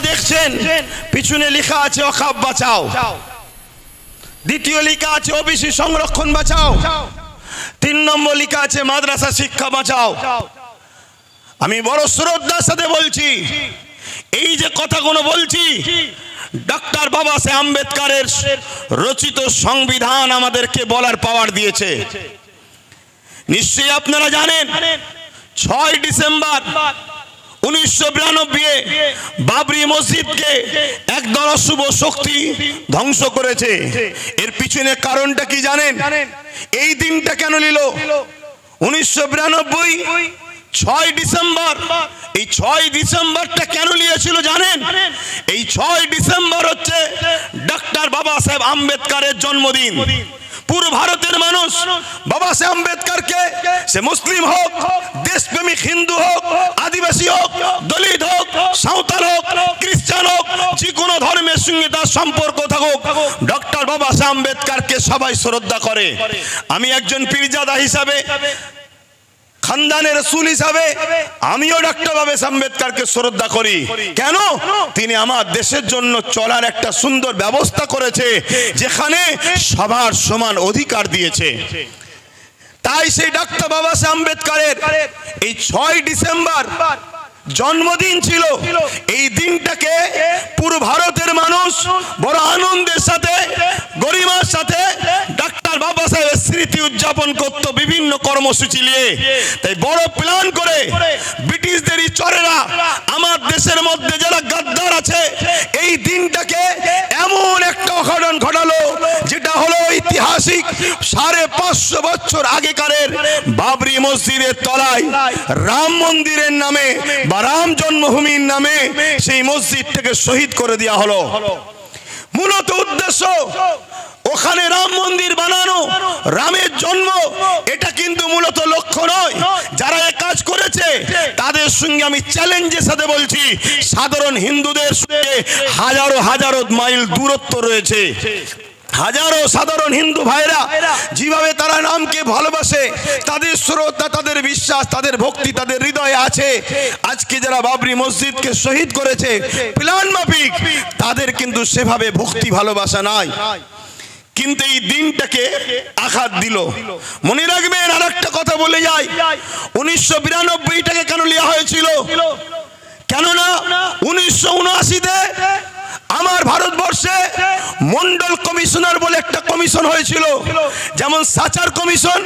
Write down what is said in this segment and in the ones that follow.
দেখছেন পিছনে লেখা আছে ওয়াকফ বাঁচাও, দ্বিতীয় লেখা আছে ওবিসি সংরক্ষণ বাঁচাও, 3 নম্বর লেখা আছে মাদ্রাসা শিক্ষা বাঁচাও। আমি বড় শ্রদ্ধার সাথে বলছি, এই যে কথাগুলো বলছি, ডক্টর বাবা সাহেব আম্বেদকরের রচিত সংবিধান আমাদেরকে বলার পাওয়ার দিয়েছে। নিশ্চয়ই আপনারা জানেন 6 ডিসেম্বর 1992 বাবরি মসজিদকে একদল অশুভ শক্তি ধ্বংস করেছে। এর পিছনে কারণটা কি জানেন? এই দিনটা কেন নিল 1992 6 ডিসেম্বর? এই 6 ডিসেম্বরটা কেন নিয়েছিল জানেন? এই 6 ডিসেম্বর হচ্ছে ডক্টর বাবা সাহেব আম্বেদকরের জন্মদিন। পুরো ভারতের মানুষ বাবা সাহেব আম্বেদকরকে, সে মুসলিম হোক, দেশপ্রেমিক হিন্দু হোক, আদিবাসী হোক, দলিত হোক, সাঁওতাল হোক, খ্রিস্টান হোক, যে কোনো ধর্মের সঙ্গে তার সম্পর্ক থাকুক, ডক্টর বাবা সাহেব আম্বেদকরকে সবাই শ্রদ্ধা করে। আমি একজন পীরজাদা হিসাবে, খানদানের রাসূল হিসাবে আমিও ডক্টর বাবা সাহেব আম্বেদকরকে শ্রদ্ধা করি। কেন? তিনি আমার দেশের জন্য চলার একটা সুন্দর ব্যবস্থা করেছে, যেখানে সবার সমান অধিকার দিয়েছে। তাই সেই ডক্টর বাবা সাহেব আম্বেদকরের এই 6 ডিসেম্বর জন্মদিন ছিল। এই দিনটাকে পুরো ভারতের মানুষ বড় আনন্দের সাথে, গরিমার সাথে ডক্টর বাবা সাহেবের স্মৃতি উদযাপন করত বিভিন্ন কর্মসূচি নিয়ে। তাই বড় প্ল্যান করে ব্রিটিশদেরই চরেরা আমার দেশের মধ্যে যারা গাদ্দার আছে, এই দিনটাকে এমন একটা অঘটন ঘটালো, যেটা হলো ঐতিহাসিক 550 বছর আগেকারের বাবরি মসজিদের তলায় রাম মন্দিরের নামে বা রাম জন্মভূমির নামে সেই মসজিদটাকে শহীদ করে দেওয়া হলো। মূলত উদ্দেশ্য ওখানে রাম মন্দির বানানো, রামের জন্ম, এটা কিন্তু মূলত লক্ষ্য নয়। যারা এই কাজ করেছে তাদের সঙ্গে আমি চ্যালেঞ্জের সাথে বলছি, সাধারণ হিন্দুদের সঙ্গে হাজারো হাজারো মাইল দূরত্ব রয়েছে। হাজারো সাধারণ হিন্দু ভাইরা যেভাবে তারা নামকে ভালোবাসে, তাদের শ্রদ্ধা, তাদের বিশ্বাস, তাদের ভক্তি তাদের হৃদয়ে আছে। আজকে যারা বাবরি মসজিদকে শহীদ করেছে প্ল্যান মাফিক, তাদের কিন্তু সেভাবে ভক্তি ভালোবাসা নাই। কিন্তু এই দিনটাকে আঘাত দিল। মনে রাখবেন, আর একটা কথা বলে যাই, 1992টাকে কেন নেওয়া হয়েছিল? কেননা 1979-তে আমার ভারতবর্ষে মন্ডল কমিশনার বলে একটা কমিশন হয়েছিল। যেমন সাচার কমিশন,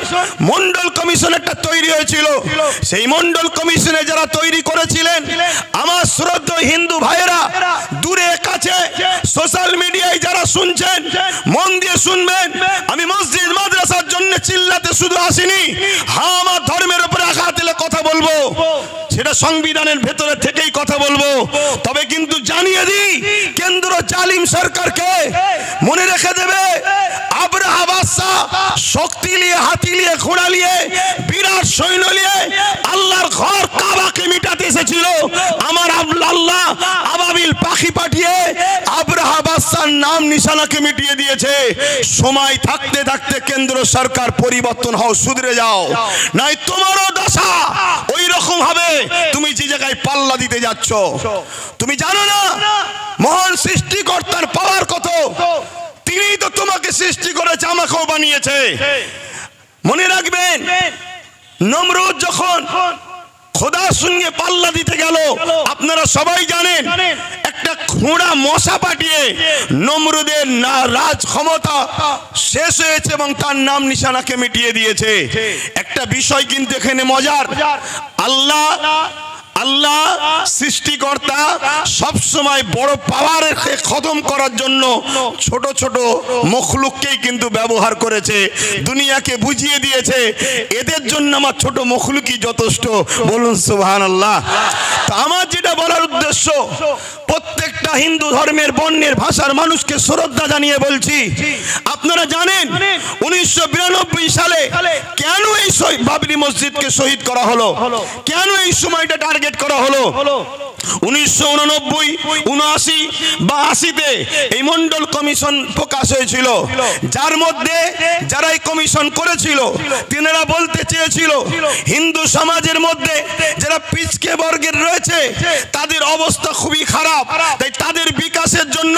মন্ডল কমিশন একটা তৈরি হয়েছিল। সেই মন্ডল কমিশনে যারা তৈরি করেছিলেন, আমার শ্রদ্ধেয় হিন্দু ভাইয়েরা দূরে কাছে সোশ্যাল মিডিয়ায় যারা শুনছেন, মন দিয়ে শুনবেন। আমি মসজিদ মাদ্রাসার জন্য চিল্লাতে শুধু আসিনি, হ্যাঁ আমার ধর্মের উপরে আঘাত এলে কথা বলবো, সেটা সংবিধানের ভেতরে থেকেই কথা বলবো। তবে কিন্তু জানিয়ে দিই, কেন্দ্র জালিম সরকারকে মনে রেখে দেবে, আব্রাহা বাদশাহ শক্তি নিয়ে, হাতি নিয়ে, ঘোড়া নিয়ে, বিরাট সৈন্য নিয়ে আল্লাহর ঘর কাবাকে মিটাতে এসেছিল। আমার আল্লাহ আবাবিল পাখি পাঠিয়ে আব্রাহা বাদশার নাম নিশানাকে মিটিয়ে দিয়েছে। সময় থাকতে থাকতে কেন্দ্র সরকার পরিবর্তন হও, শুধরে যাও, নাই তোমারও দশা ওই রকম হবে। তুমি যে জায়গায় পাল্লা দিতে যাচ্ছ, তুমি জানো না মহান সৃষ্টিকর্তার পাওয়ার কত? তিনি তো তোমাকে সৃষ্টি করেছে, আমাকেও বানিয়েছে। মনে রাখবেন, নমরুদ যখন খোদার সঙ্গে পাল্লা দিতে গেল, আপনারা সবাই জানেন, একটা ঘোড়া মশা পাঠিয়ে নমরুদের রাজ ক্ষমতা শেষ হয়েছে এবং তার নাম নিশানাকে মিটিয়ে দিয়েছে। একটা বিষয় কিন্তু এখানে মজার, আল্লাহ সৃষ্টিকর্তা সব সময় বড় পাওয়ারের খতম করার জন্য ছোট ছোট মখলুককেই কিন্তু ব্যবহার করেছে। দুনিয়াকে বুঝিয়ে দিয়েছে, এদের জন্য আমার ছোট মখলুকই যথেষ্ট। বলুন সুবহানাল্লাহ। তো আমার যেটা বলার উদ্দেশ্য, প্রত্যেকটা হিন্দু ধর্মের, বর্ণের, ভাষার মানুষকে শ্রদ্ধা জানিয়ে বলছি, আপনারা জানেন 1992 সালে কেন এই বাবরি মসজিদকে শহীদ করা হলো? কেন এই সময়টা টার্গেট করা হলো? 1989, 79 বা 80-তে এই মন্ডল কমিশন প্রকাশ হয়েছিল, যার মধ্যে যারা এই কমিশন করেছিল তিনারা বলতে চেয়েছিল হিন্দু সমাজের মধ্যে যারা পিছকে বর্গের রয়েছে তাদের অবস্থা খুবই খারাপ, তাই তাদের বিকাশের জন্য,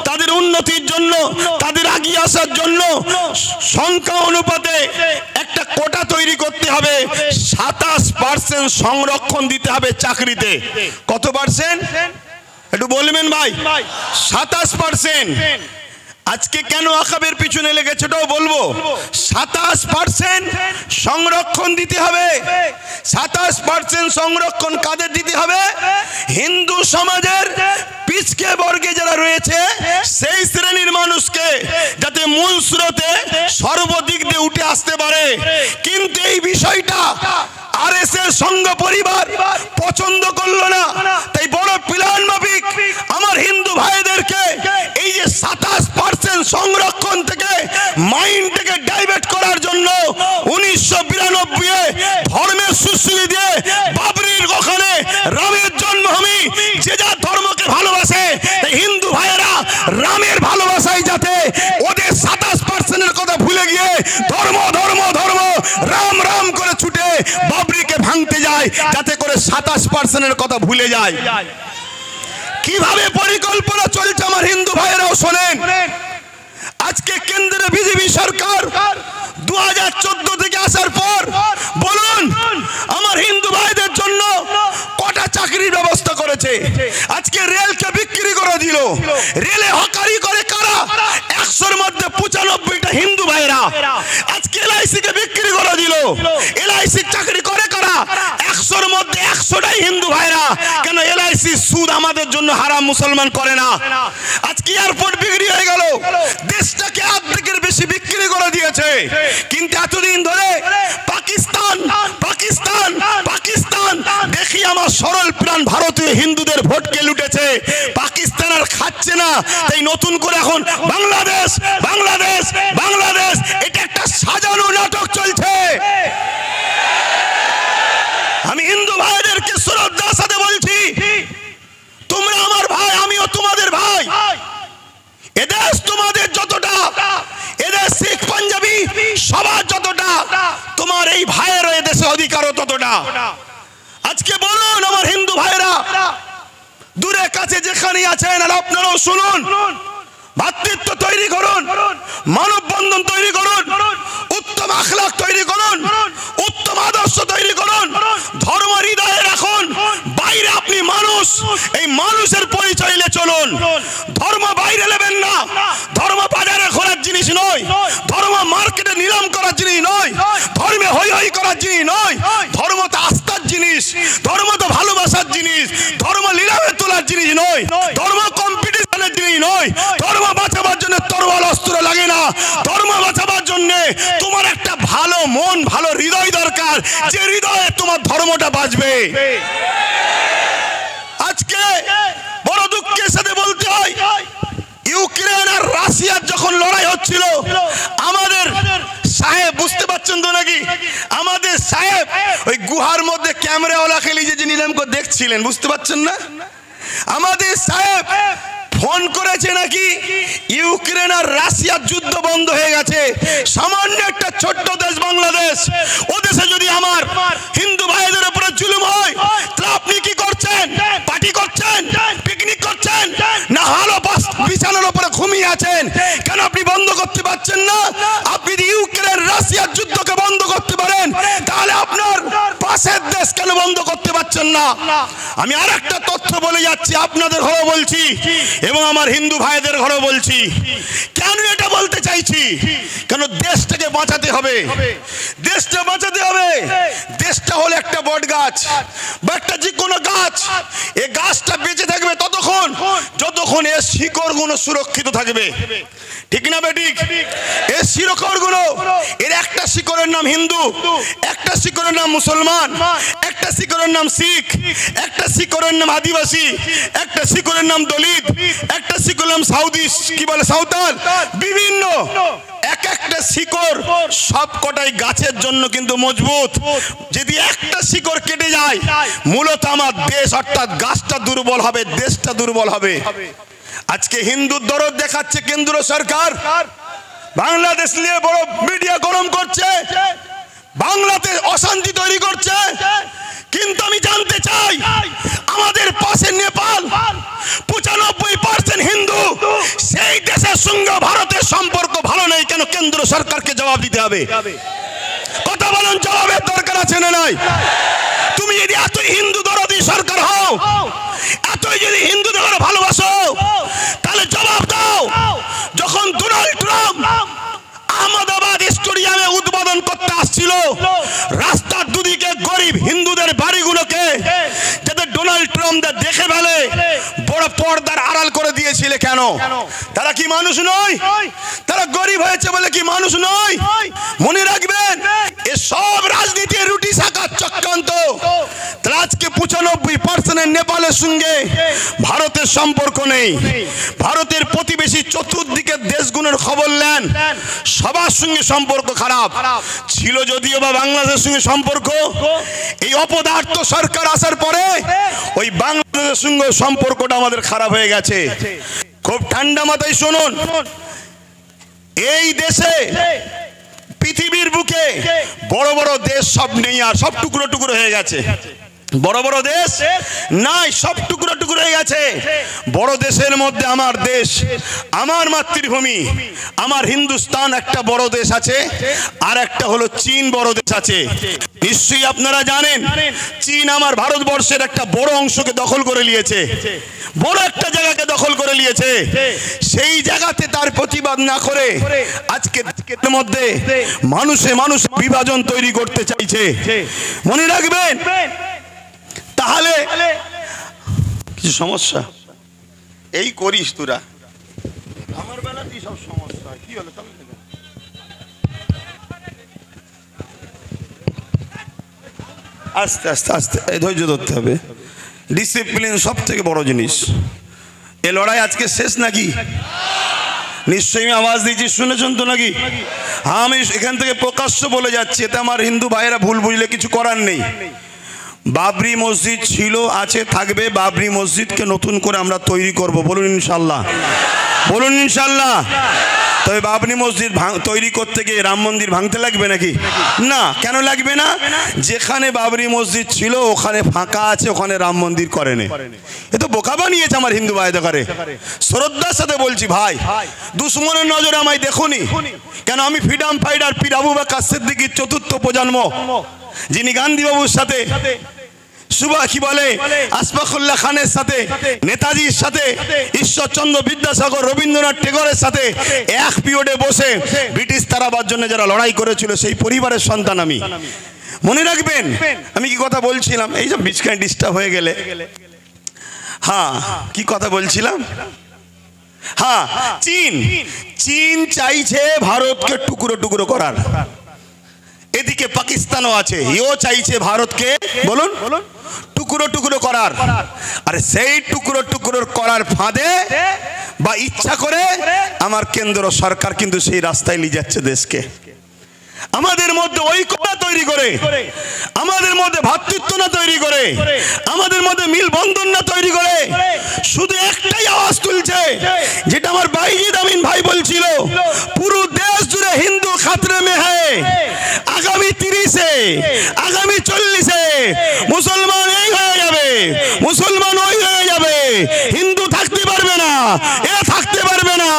তাদের উন্নতির জন্য, তাদের এগিয়ে আসার জন্য সংখ্যা অনুপাতে একটা কোটা তৈরি করতে হবে, 27% সংরক্ষণ দিতে হবে চাকরিতে। কত পার্সেন্ট একটু বলবেন ভাই? 27%। আজকে কেন আকাবের পিছনে লেগেছে ওটাও বলবো। 27% সংরক্ষণ দিতে হবে। 27% সংরক্ষণ কাদের দিতে হবে? হিন্দু সমাজের পিছকে বর্গে যারা রয়েছে সেই শ্রেণীর মানুষকে, যাতে মূল স্রোতে সর্বদিক দিয়ে উঠে আসতে পারে। কিন্তু এই বিষয়টা আরএসএস সংঘ পরিবার পছন্দ করলো না, তাই বড় প্ল্যান মাফিক আমার হিন্দু ভাইদেরকে এই যে 27% সংরক্ষণ থেকে মাইন্ডটাকে ডাইভার্ট করার জন্য 1992-এ ধর্মের সুশ্রী দিয়ে বাবরির ওখানে রামের জন্মভূমি, যে যা ধর্মকে ভালোবাসে হিন্দু ভাইয়েরা রামের ভালোবাসায় যাতে ওদের 27%-এর কথা ভুলে গিয়ে ধর্ম ধর্ম ধর্ম রাম রাম করে ছুটে বাবরিকে ভাঙতে যায়, যাতে করে 27%-এর কথা ভুলে যায়। কিভাবে পরিকল্পনা চলছে আমার হিন্দু ভাইয়েরাও শোনেন। আজকে কেন্দ্রে বিজেপি সরকার 2014 থেকে আসার পর বলুন আমার হিন্দু ভাইদের জন্য কটা চাকরির ব্যবস্থা করেছে? আজকে রেলকে বিক্রি করে দিল। রেলে হকারি করে কারা? 100-র মধ্যে 95টা হিন্দু ভাইরা। আজকে এলআইসিকে বিক্রি করে দিল। এলআইসি চাকরি করে কারা? 100-র মধ্যে 100টাই হিন্দু ভাইরা। কেন? এলআইসি সুদ আমাদের জন্য হারাম, মুসলমান করে না। আজকে এয়ারপোর্ট বিক্রি হয়ে গেল, দেশটাকে অর্ধেকের বেশি বিক্রি করে দিয়েছে। কিন্তু এতদিন ধরে পাকিস্তান পাকিস্তান পাকিস্তান দেখি আমার সরল প্রাণ ভারতীয় হিন্দুদের ভোটকে লুটেছে। পাকিস্তান আর খাচ্ছে না, তাই নতুন করে এখন বাংলাদেশ বাংলাদেশ বাংলাদেশ, এটা একটা সাজানো নাটক চলছে। আমি হিন্দু ভাইদেরকে শ্রদ্ধার সাথে বলছি, তোমরা আমার ভাই, আমিও তোমাদের ভাই। এদেশ তোমাদের যতটা, এদেশ শিখ পাঞ্জাবি সবার যতটা, তোমার এই ভাইয়ের এদেশে অধিকারও ততটা। আজকে বলুন আমার হিন্দু ভাইরা দূরে কাছে যেখানে আছেন, আর আপনারাও শুনুন, ভাতৃত্ব তৈরি করুন, মানববন্ধন তৈরি করুন, উত্তম আখলাক তৈরি করুন, উত্তম আদর্শ তৈরি করুন, ধর্ম হৃদয়ে রাখুন। বাইরে আপনি মানুষ, এই মানুষের পরিচয় নিয়ে চলুন। ধর্ম বাইরে নেবেন না, ধর্ম বাজারে ঘোরার জিনিস নয়, ধর্ম মার্কেটে নিলাম করার জিনিস নয়, ধর্মে হই হই করার জিনিস নয়। ধর্ম তো আস্থার জিনিস, ধর্ম তো ভালোবাসার জিনিস, ধর্ম নিলামে তোলার জিনিস নয়, ধর্ম কম্পিটিশনের জিনিস নয়। ধর্ম বাঁচাবার জন্য তরোয়াল অস্ত্র লাগে না, ধর্ম বাঁচাবার জন্য তোমার একটা ভালো মন, ভালো হৃদয় দরকার, যে হৃদয়ে তোমার ধর্মটা বাঁচবে। আজকে বড় দুঃখের সাথে বলতে হয়, ইউক্রেন আর রাশিয়ার যখন লড়াই হচ্ছিল, আমাদের সাহেব, বুঝতে পারছেন তো নাকি, আমাদের সাহেব ওই গুহার মধ্যে ক্যামেরাওয়ালা খেলি যে নিলাম করে দেখছিলেন, বুঝতে পারছেন না? আমাদের সাহেব ফোন করেছে নাকি ইউক্রেন আর রাশিয়ার যুদ্ধ বন্ধ হয়ে গেছে। সামান্য একটা ছোট্ট দেশ বাংলাদেশ, ও দেশে যদি আমার হিন্দু ভাইদের উপরে জুলুম হয়, তাহলে আপনি কি করছেন? পার্টি করছেন, পিকনিক করছেন, না হালো বিছানার উপরে ঘুমিয়ে আছেন? কেন আপনি বন্ধ করতে পারছেন না? আপনি যদি ইউক্রেন রাশিয়ার যুদ্ধকে বন্ধ করতে পারেন, তাহলে আপনার পাশের দেশ কেন বন্ধ করতে পারছেন না? আমি আর একটা তথ্য বলে যাচ্ছি, আপনাদের ঘরেও বলছি এবং আমার হিন্দু ভাইদের ঘরেও বলছি। কেন এটা বলতে চাইছি? কেন দেশটাকে বাঁচাতে হবে, দেশটা বাঁচাতে হবে। দেশটা হলো একটা বট গাছ বা একটা যে কোনো গাছ, এই গাছটা বেঁচে থাকবে ততক্ষণ যতক্ষণ এর শিকড়গুলো সুরক্ষিত থাকবে। ঠিক না বেঠিক? এর শিকড়গুলো, এর একটা শিকড়ের নাম হিন্দু, একটা শিকড়ের নাম মুসলমান, একটা শিকড়ের নাম শিখ, একটা শিকড়ের নাম আদিবাসী, একটা শিকড়ের নাম দলিত, একটা শিকড়ের নাম সাউদি, কি বলে সাঁওতাল, বিভিন্ন এক একটা শিকড় সবকটাই গাছের জন্য কিন্তু মজবুত, যদি একটা শিকড় কেটে যায় মূলত আমার দেশ অর্থাৎ গাছটা দুর্বল হবে, দেশটা দুর্বল হবে। আজকে হিন্দুর দরদ দেখাচ্ছে কেন্দ্র সরকার, বাংলাদেশ নিয়ে বড় মিডিয়া গরম করছে, বাংলাতে অশান্তি তৈরি করছে। কিন্তু আমি জানতে চাই আমাদের পাশে নেপাল 95% হিন্দু, সেই দেশের সঙ্গে ভারতের সম্পর্ক ভালো নেই কেন? কেন্দ্র সরকারকে জবাব দিতে হবে। কথা বলেন, জবাবের দরকার আছে না নাই? তুমি যদি এতই হিন্দু দরদি সরকার হও, এতই যদি হিন্দুদের ভালোবাসো, তাহলে জবাব দাও। যখন ডোনাল্ড ট্রাম্প আহমেদাবাদ স্টেডিয়ামে উদ্বোধন করতে আসছিল, রাস্তার দুদিকে গরিব হিন্দুদের বাড়িগুলোকে যাতে ডোনাল্ড ট্রাম্প দেখে ফেলে বড় পর্দার আড়াল করে দিয়েছিল কেন? তারা কি মানুষ নয়? তারা গরিব হয়েছে বলে কি মানুষ নয়? মনে রাখবেন, এসব রাজনীতির রুটি শাখার চক্রান্ত। আজকে 95% নেপালের সঙ্গে ভারতের সম্পর্ক নেই। ভারতের প্রতিবেশী চতুর্দিকের দেশগুলোর খবর নেন, সবার সঙ্গে সম্পর্ক খারাপ ছিল। যদিও বা বাংলাদেশের সঙ্গে সম্পর্ক, এই অপদার্থ সরকার আসার পরে ওই বাংলাদেশের সঙ্গে সম্পর্কটা আমাদের খারাপ হয়ে গেছে। খুব ঠান্ডা মাথায় শুনুন, এই দেশে পৃথিবীর বুকে বড় বড় দেশ সব নেই, আর সব টুকরো টুকরো হয়ে গেছে। বড় বড় দেশ নাই, সব টুকরো টুকরো হয়ে গেছে। বড় দেশের মধ্যে আমার দেশ, আমার মাতৃভূমি, আমার হিন্দুস্তান একটা বড় দেশ আছে, আর একটা হলো চীন বড় দেশ আছে। নিশ্চয়ই আপনারা জানেন চীন আমার ভারতবর্ষের একটা বড় অংশকে দখল করে নিয়েছে, বড় একটা জায়গাকে দখল করে নিয়েছে। সেই জায়গাতে তার প্রতিবাদ না করে আজকে মধ্যে মানুষে মানুষ বিভাজন তৈরি করতে চাইছে। মনে রাখবেন, তাহলে কিছু সমস্যা এই করিস তোরা, আমার বেলাতেই সব সমস্যা। কি হলো? আস্তে আস্তে আস্তে ধৈর্য ধরতে হবে। ডিসিপ্লিন সব থেকে বড় জিনিস। এ লড়াই আজকে শেষ নাকি? নিশ্চয়ই আমি আওয়াজ দিয়েছি, শুনেছেন তো নাকি? হ্যাঁ, আমি এখান থেকে প্রকাশ্য বলে যাচ্ছি, এতে আমার হিন্দু ভাইয়েরা ভুল বুঝলে কিছু করার নেই। বাবরি মসজিদ ছিল, আছে, থাকবে। বাবরি মসজিদকে নতুন করে আমরা তৈরি করব, বলুন ইনশাল্লাহ, বলুন ইনশাল্লাহ। তবে বাবরি মসজিদ তৈরি করতে গিয়ে রাম মন্দির ভাঙতে লাগবে নাকি? না। কেন লাগবে না? যেখানে বাবরি মসজিদ ছিল ওখানে ফাঁকা আছে, ওখানে রাম মন্দির করেনি। এ তো বোকা বানিয়েছে আমার হিন্দু ভাইদের করে। শ্রদ্ধার সাথে বলছি ভাই, দুশ্মনের নজরে আমায় দেখুনি কেন? আমি ফ্রিডম ফাইটার পীর আবু বকর সিদ্দিকীর চতুর্থ প্রজন্ম, যিনি গান্ধী বাবুর সাথে, সুভা কি বলে, আশফাকুল্লাহ খানের সাথে, নেতাজির সাথে, ঈশ্বরচন্দ্র বিদ্যাসাগর, রবীন্দ্রনাথ টেগরের সাথে এক পিরিয়ডে বসে ব্রিটিশ তাড়াবার জন্য যারা লড়াই করেছিল, সেই পরিবারের সন্তান আমি। মনে রাখবেন আমি কি কথা বলছিলাম? এই যে বিছখানে ডিস্টার্ব হয়ে গেলে, হ্যাঁ কি কথা বলছিলাম? হ্যাঁ, চীন চাইছে ভারতকে টুকরো টুকরো করার। এদিকে পাকিস্তানও আছে, এও চাইছে ভারতকে, বলুন, টুকরো টুকরো করার। আর সেই টুকরো টুকরো করার ফাঁদে বা ইচ্ছা করে আমার কেন্দ্র সরকার কিন্তু সেই রাস্তায় নিয়ে যাচ্ছে দেশকে। আমাদের মধ্যে ঐক্যতা তৈরি করে, আমাদের মধ্যে ভ্রাতৃত্ব না তৈরি করে, আমাদের মধ্যে মিল বন্ধন না তৈরি করে, শুধু একটাই আওয়াজ তুলছে, যেটা আমার বাইজিদ আমিন ভাই বলছিল, পুরো দেশ জুড়ে হিন্দু খাতরে মে হ্যায়। আগামী 30-এ, আগামী 40-এ মুসলমান এই হয়ে যাবে, মুসলমান ওই হয়ে যাবে, হিন্দু থাকতে পারবে না, এ থাকতে পারবে না।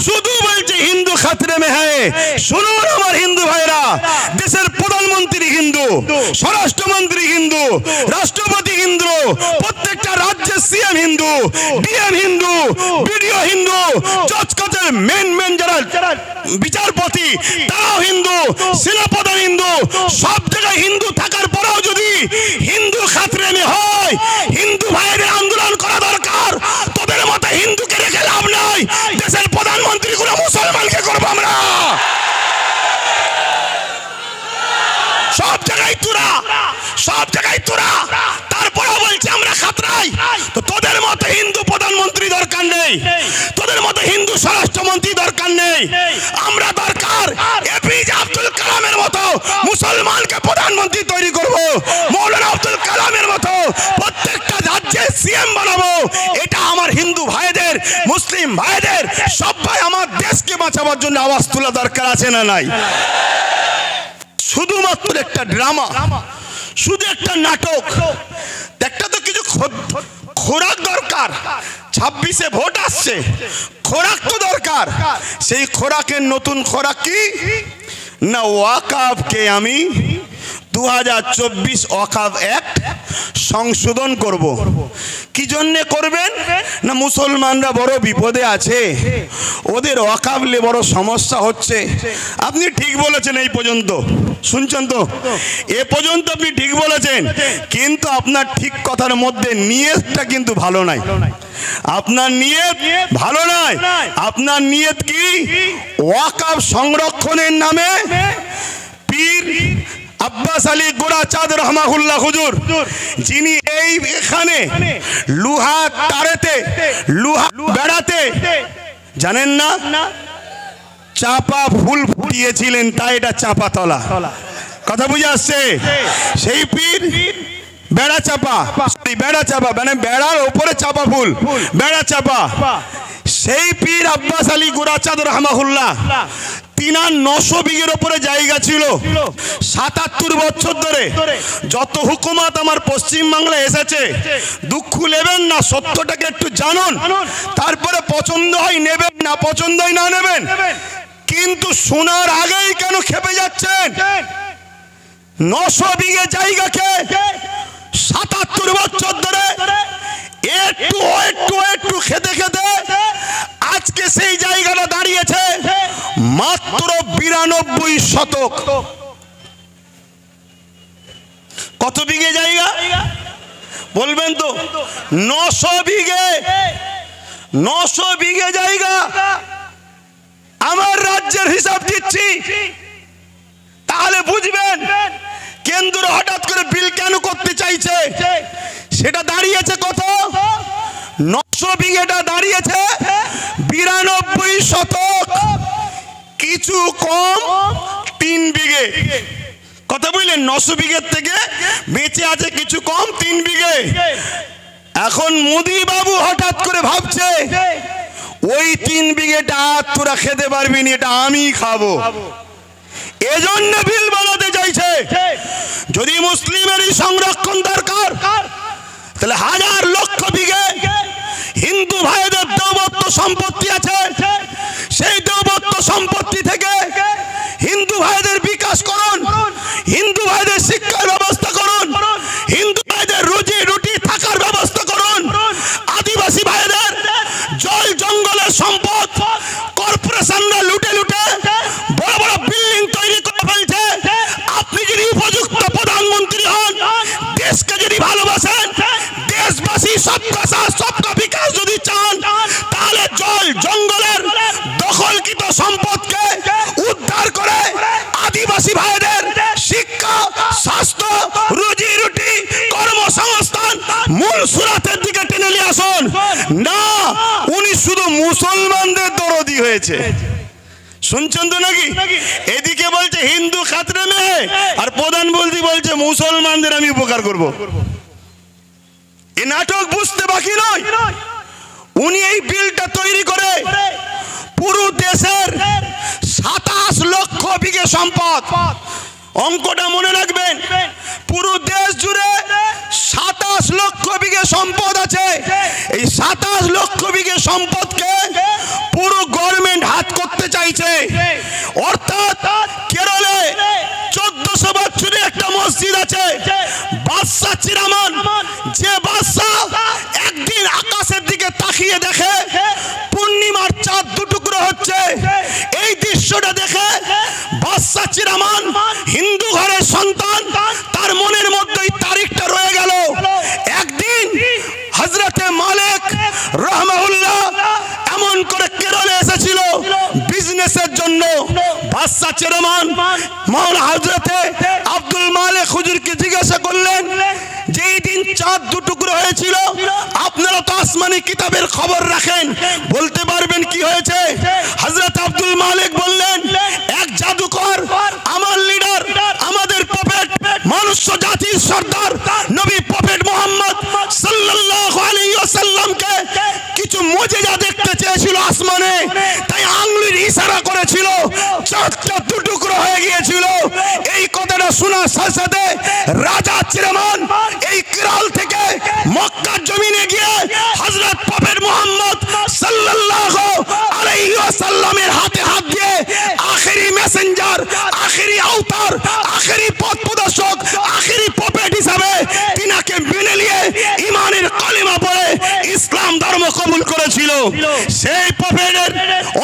শুধু বলছে হিন্দু খাতরে মে হ্যায়। শুনুন আমার হিন্দু ভাইরা, দেশের প্রধানমন্ত্রী হিন্দু, স্বরাষ্ট্রমন্ত্রী হিন্দু, রাষ্ট্রপতি হিন্দু, প্রত্যেকটা রাজ্যের CM Hindu, DM Hindu, BDO Hindu, জজ কোর্টের মেন যারা বিচারপতি তারাও হিন্দু, সেনাপ্রধান হিন্দু, সব জায়গায় হিন্দু থাকার পরেও যদি হিন্দু খাতরে মে হয়, হিন্দু ভাইদের আন্দোলন করা দরকার। তোদের মতো হিন্দুকে রেখে লাভ নাই। দেশের প্রধানমন্ত্রী গুলো মুসলমানকে করবো আমরা। সব জায়গায় তোরা, সব জায়গায় তোরা, তারপরেও বলছে আমরা খাতরাই। তো তোদের মতো হিন্দু প্রধানমন্ত্রী দরকার নেই, তোদের মতো হিন্দু স্বরাষ্ট্রমন্ত্রী দরকার নেই। আমরা দরকার আর এপিজে আব্দুল কালামের মতো মুসলমানকে প্রধানমন্ত্রী তৈরি করব, মৌলানা আব্দুল কালামের মতো প্রত্যেকটা রাজ্যে সিএম বানাবো। এটা আমার হিন্দু ভাইদের, মুসলিম ভাইদের সবাই আমার দেশকে বাঁচাবার জন্য আওয়াজ তোলা দরকার আছে না নাই? শুধুমাত্র একটা ড্রামা, শুধু একটা নাটক, একটা তো কিছু খোরাক দরকার। 26-এ ভোট আসছে, খোরাক তো দরকার। সেই খোরাকের নতুন খোরাক কি না, ওয়াকফকে আমি 2024 ওয়াকফ অ্যাক্ট সংশোধন করব। কি জন্যে করবেন না, মুসলমানরা বড় বিপদে আছে, ওদের ওয়াকফ নিয়ে বড় সমস্যা হচ্ছে। আপনি ঠিক বলেছেন, এই পর্যন্ত শুনছেন তো, এ পর্যন্ত আপনি ঠিক বলেছেন, কিন্তু আপনার ঠিক কথার মধ্যে নিয়তটা কিন্তু ভালো নাই। আপনার নিয়ত ভালো নয়। আপনার নিয়ত কি? ওয়াকফ সংরক্ষণের নামে পীর আব্বাস আলী গোড়াচাঁদ রহমাহুল্লাহ হুজুর, যিনি এই এখানে লুহা তারেতে, লুহা বেড়াতে জানেন না, চাপা ফুল ফুটিয়েছিলেন, তাই এটা চাপা তলা। কথা বুঝে আসছে? সেই পীর বেড়া চাপা, বেড়া চাপা মানে বেড়ার ওপরে চাপা ফুল, বেড়া চাপা। সেই পীর আব্বাস আলী গোড়াচাঁদ রহমাহুল্লাহ, তিনার 900 বিঘের উপরে জায়গা ছিল। 77 বছর ধরে যত হুকুমত আমার পশ্চিম বাংলায় এসেছে, দুঃখ নেবেন না, সত্যটাকে একটু জানুন, তারপরে পছন্দ হয় নেবেন, না পছন্দ হয় না নেবেন। কিন্তু শোনার আগেই কেন খেপে যাচ্ছেন? 900 বিঘে জায়গাকে 77 বছর ধরে একটু একটু একটু খেতে খেতে আজকে সেই জায়গাটা দাঁড়িয়েছে মাত্র 92 শতক। কত বিঘে জায়গা বলবেন তো? 900 বিঘে, 900 বিঘে জায়গা। আমার রাজ্যের হিসাব দিচ্ছি, তাহলে বুঝবেন কেন্দ্র হঠাৎ করে বিল কেন করতে চাইছে। সেটা দাঁড়িয়েছে কত? 900 বিঘেটা দাঁড়িয়েছে 92 শতক, কিছু কম 3 বিঘে। কথা বুঝলেন? 900 বিঘের থেকে বেঁচে আছে কিছু কম 3 বিঘে। এখন মোদি বাবু হঠাৎ করে ভাবছে ওই 3 বিঘেটা তোরা খেতে পারবি না, এটা আমি খাবো, এজন্য বিল বানাতে চাইছে। যদি মুসলিমেরই সংরক্ষণ দরকার, তাহলে হাজার লক্ষ বিঘে হিন্দু ভাইদের দেবত্ব সম্পত্তি আছে, সেই দেবত্ব সম্পত্তি থেকে হিন্দু ভাইদের বিকাশ করুন, হিন্দু ভাইদের শিক্ষার ব্যবস্থা করুন, হিন্দু ভাইদের রুজি রুটি থাকার ব্যবস্থা করুন। আদিবাসী ভাইদের জল জঙ্গলের সম্পদ কর্পোরেশনরা লুটে লুটে বড় বড় বিল্ডিং তৈরি করে ফেলছে। আপনি যদি উপযুক্ত প্রধানমন্ত্রী হন, দেশকে যদি ভালোবাসেন, দেশবাসী সবকা সাথ সবকা বিকাশ যদি চান, তাহলে জল জঙ্গলের দখলকৃত সম্পদকে উদ্ধার করে আদিবাসী ভাইদের শিক্ষা, স্বাস্থ্য, রুজি রুটি, কর্মসংস্থান মূল সুরাতের দিকে টেনে নিয়ে আসুন। না, উনি শুধু মুসলমানদের দরদি হয়েছে। শুনছেন তো নাকি? এদিকে বলছে হিন্দু খাতরে নেই, আর প্রধানমন্ত্রী বলছে মুসলমানদের আমি উপকার করব। এই নাটক বুঝতে বাকি নয়। উনি এই বিলটা তৈরি করে পুরো দেশের 27 লক্ষ বিঘে সম্পদ, অঙ্কটা মনে রাখবেন, পুরো দেশ জুড়ে 27 লক্ষ বিঘে সম্পদ আছে। এই 27 লক্ষ বিঘে সম্পদকে পুরো গভর্নমেন্ট হাত করতে চাইছে। অর্থাৎ কেরলে 1400 বছরের একটা মসজিদ আছে, বাদশা চিরামান, যে বাদশা একদিন আকাশের দিকে তাকিয়ে দেখে পূর্ণিমার চাঁদ দুটুকরো হচ্ছে, এই দৃশ্যটা দেখে বাদশা চিরামান, হিন্দু ঘরের সন্তান, তার মনের মধ্যে তারিখটা রয়ে গেল। একদিন হযরতে মালিক রহমাহুল্লাহ এমন করে কেরলে এসেছিল বিজনেসের জন্য। বাদশা চেয়ারম্যান মাওলানা হযরতে আব্দুল মালিক হুজুরকে জিজ্ঞাসা করলেন, যেই দিন চাঁদ দুটুকরো হয়েছিল, আপনারা তো আসমানি কিতাবের খবর রাখেন, বলতে পারবেন কি হয়েছে? হযরত আব্দুল মালিক বললেন, এক সর্দার নবী প্রফেট মুহাম্মদ সাল্লাল্লাহু আলাইহি ওয়াসাল্লামকে কিছু মুজিজা দেখতে চেয়েছিল আসমানে, তাই আঙ্গুলের ইশারা করেছিল, চাঁদটা দুটুকরো হয়ে গিয়েছিল। এই কথাটা শোনার সাথে সাথে রাজা চিরমান এই কিরাল থেকে মক্কার জমিনে গিয়ে হযরত প্রফেট মুহাম্মদ সাল্লাল্লাহু আলাইহি ওয়াসাল্লামের হাতে হাত দিয়ে আখেরি মেসেঞ্জার, আখেরি আওতার, আখেরি পথ প্রদর্শক, আখেরি প্রফেট হিসাবে তিনাকে মেনে নিয়ে ঈমানের কালিমা পড়ে ইসলাম ধর্ম কবুল করেছিল। সেই প্রফেটের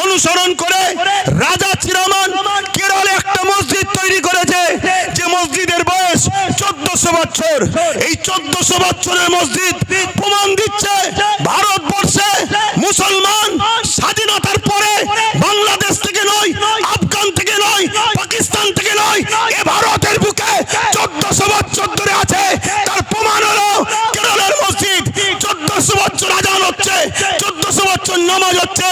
অনুসরণ করে রাজা চিরমান কেরলে একটা মসজিদ তৈরি করেছে, যে মসজিদের বয়স 1400 বছর। এই 1400 বছরের মসজিদ প্রমাণ দিচ্ছে ভারতবর্ষে মুসলমান স্বাধীনতার পরে বাংলাদেশ থেকে নয়, আফগান থেকে নয়, পাকিস্তান থেকে নয়, এ ভারতের বুকে 1400 বছর ধরে আছে। তার প্রমাণ হলো কেরলের মসজিদ। 1400 বছর আজান হচ্ছে, 1400 বছর নামাজ হচ্ছে।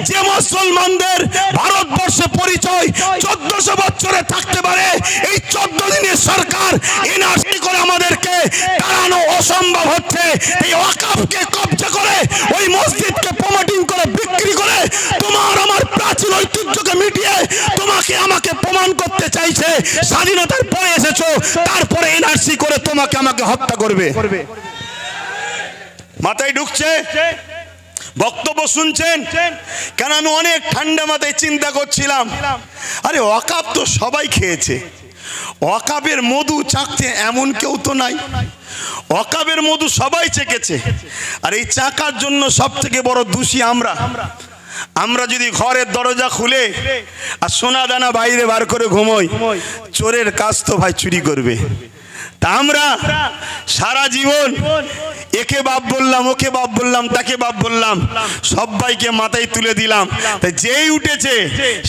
যে মুসলমানদের ভারতবর্ষে পরিচয় 1400 বছরে থাকতে পারে, এই 14 দিনের সরকার এনআরসি করে আমাদেরকে তাড়ানো অসম্ভব হচ্ছে। এই ওয়াকফকে কবজা করে ওই মসজিদকে প্রমোটিং করে বিক্রি করে তোমার আমার প্রাচীন ঐতিহ্যকে মিটিয়ে তোমাকে আমাকে প্রমাণ করতে চাইছে স্বাধীনতার পরে এসেছো, তারপরে এনআরসি করে তোমাকে আমাকে হত্যা করবে। মাথায় ঢুকছে? বক্তব্য শুনছেন? কেন আমি অনেক ঠান্ডা মাথায় চিন্তা করছিলাম, আরে ওয়াকফ তো সবাই খেয়েছে, ওয়াকফের মধু চাকতে এমন কেউ তো নাই। ওয়াকফের মধু সবাই চেকেছে, আর এই চাকার জন্য সব থেকে বড় দোষী আমরা। আমরা যদি ঘরের দরজা খুলে আর সোনা দানা বাইরে বার করে ঘুমোই, চোরের কাজ তো ভাই চুরি করবে। তা আমরা সারা জীবন একে বাপ বললাম, ওকে বাপ বললাম, তাকে বাপ বললাম, সবাইকে মাথায় তুলে দিলাম। তাই যেই উঠেছে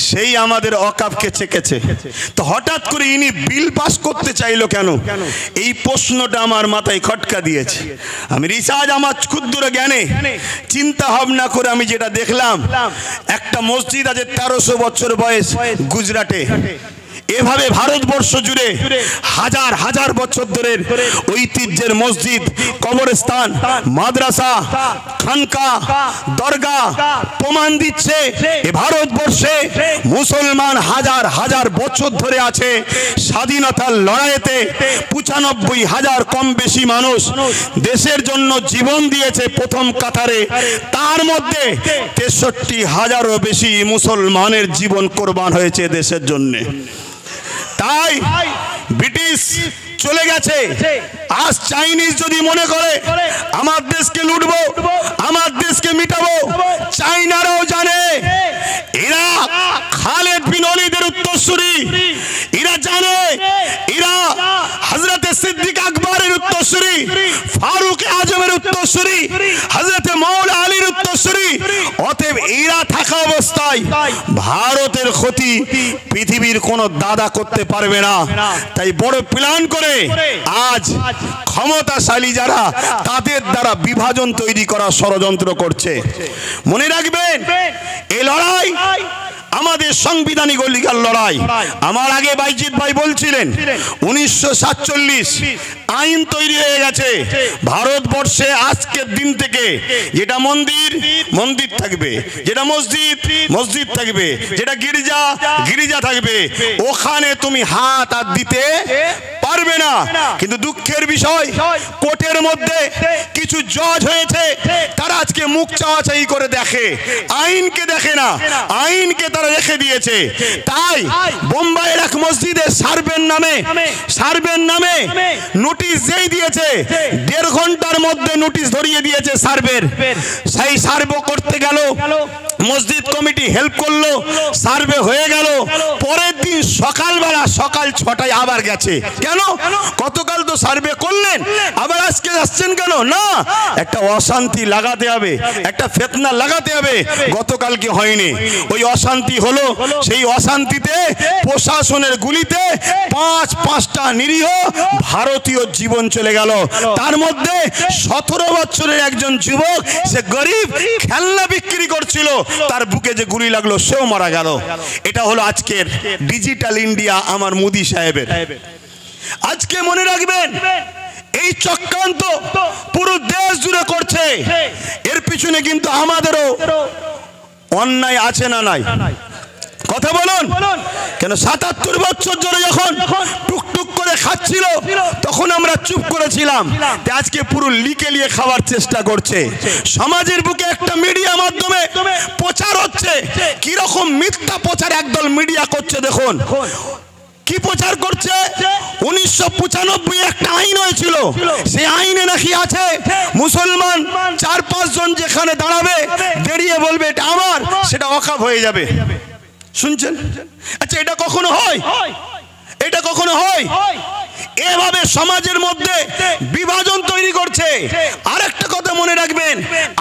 সেই আমাদের ওয়াকফকে চেকেছে। তো হঠাৎ করে ইনি বিল পাস করতে চাইলো কেন? এই প্রশ্নটা আমার মাথায় খটকা দিয়েছে। আমি রিসার্চ, আমার ক্ষুদ্র জ্ঞানে চিন্তা ভাবনা করে আমি যেটা দেখলাম, একটা মসজিদ আছে 1300 বছর বয়স গুজরাটে। এভাবে ভারতবর্ষ জুড়ে হাজার হাজার বছর ধরে ঐতিহ্যের মসজিদ, কবরস্থান, মাদ্রাসা, খানকা, দরগা প্রমাণ দিচ্ছে এ ভারতবর্ষে মুসলমান হাজার হাজার বছর ধরে আছে। স্বাধীনতার লড়াইতে 95,000 কম বেশি মানুষ দেশের জন্য জীবন দিয়েছে প্রথম কাতারে। তার মধ্যে 63,000-ও বেশি মুসলমানের জীবন কোরবান হয়েছে দেশের জন্য। তাই ব্রিটিশ চলে গেছে। আজ চাইনিজ যদি মনে করে আমার দেশকে লুটবো, আমার দেশকে মিটাবো, চাইনারাও জানে এরা খালেদ বিন ওলীদের উত্তরসূরি। এরা জানে এরা হযরতে সিদ্দিক আকবরের উত্তরসূরি, ফারুক আজমের উত্তরসূরি, হযরতে মাওলা আলীর উত্তরসূরি। অতএব এরা থাকা অবস্থায় ভারতের ক্ষতি পৃথিবীর কোন দাদা করতে পারবে না। তাই বড় প্ল্যান করে আজ ক্ষমতাশালী যারা, তাদের দ্বারা বিভাজন তৈরি করা ষড়যন্ত্র করছে। মনে রাখবেন, এই লড়াই আমাদের সাংবিধানিক অধিকার লড়াই। আমার আগে বাইজিৎ ভাই বলছিলেন 1947 আইন তৈরি হয়ে গেছে ভারতবর্ষে। আজকের দিন থেকে যেটা মন্দির মন্দির থাকবে, যেটা মসজিদ মসজিদ থাকবে, যেটা গির্জা গির্জা থাকবে, ওখানে তুমি হাত আর দিতে পারবে না। কিন্তু দুঃখের বিষয়, কোর্টের মধ্যে কিছু জজ হয়েছে, তারা আজকে মুখ চাওয়াচাই করে দেখে, আইনকে দেখে না, আইনকে তারা রেখে দিয়েছে। তাই বোম্বাইয়ের এক মসজিদে সার্ভের নামে নোটিশ যেই দিয়েছে, 1.5 ঘন্টার মধ্যে নোটিশ ধরিয়ে দিয়েছে সার্ভের। সেই সার্ভে করতে গেল, মসজিদ কমিটি হেল্প করলো, সার্ভে হয়ে গেল। পরের দিন সকালবেলা সকাল 6টায় আবার গেছে। কেন? গতকাল তো সার্ভে করলেন, আবার আজকে আসছেন কেন? না, একটা অশান্তি লাগাতে হবে, একটা ফিতনা লাগাতে হবে। গতকালকে হয়নি, ওই অশান্তি হলো। সেই অশান্তিতে প্রশাসনের গুলিতে 5টা নিরীহ ভারতীয় জীবন চলে গেল। তার মধ্যে 17 বছরের একজন যুবক, সে গরিব, খেলনা বিক্রি করছিল, তার বুকে যে গুলি লাগলো সেও মারা গেল। এটা হলো আজকের ডিজিটাল ইন্ডিয়া আমার মোদি সাহেবের। আজকে মনে রাখবেন, এই চক্রান্ত পুরো দেশ জুড়ে করছে। এর পিছনে কিন্তু আমাদেরও অন্যায় আছে না নাই? কথা বলুন। কেন ৭৭ বছর ধরে যখন টুকটুক করে খাচ্ছিল তখন আমরা চুপ করেছিলাম, আজকে পুরো লিকে লিয়ে খাওয়ার চেষ্টা করছে। সমাজের বুকে একটা মিডিয়া মাধ্যমে প্রচার হচ্ছে, কি রকম মিথ্যা প্রচার একদল মিডিয়া করছে। দেখুন কি প্রচার করছে। 1995 একটা আইন হয়েছিল, সেই আইনে নাকি আছে মুসলমান ৪-৫ জন যেখানে দাঁড়াবে দাঁড়িয়ে বলবে এটা আমার, সেটা ওয়াকফ হয়ে যাবে। শুনছেন? আচ্ছা এটা কখনো হয়? এটা কখনো হয়? এভাবে সমাজের মধ্যে বিভাজন তৈরি করছে। আরেকটা কথা মনে রাখবেন,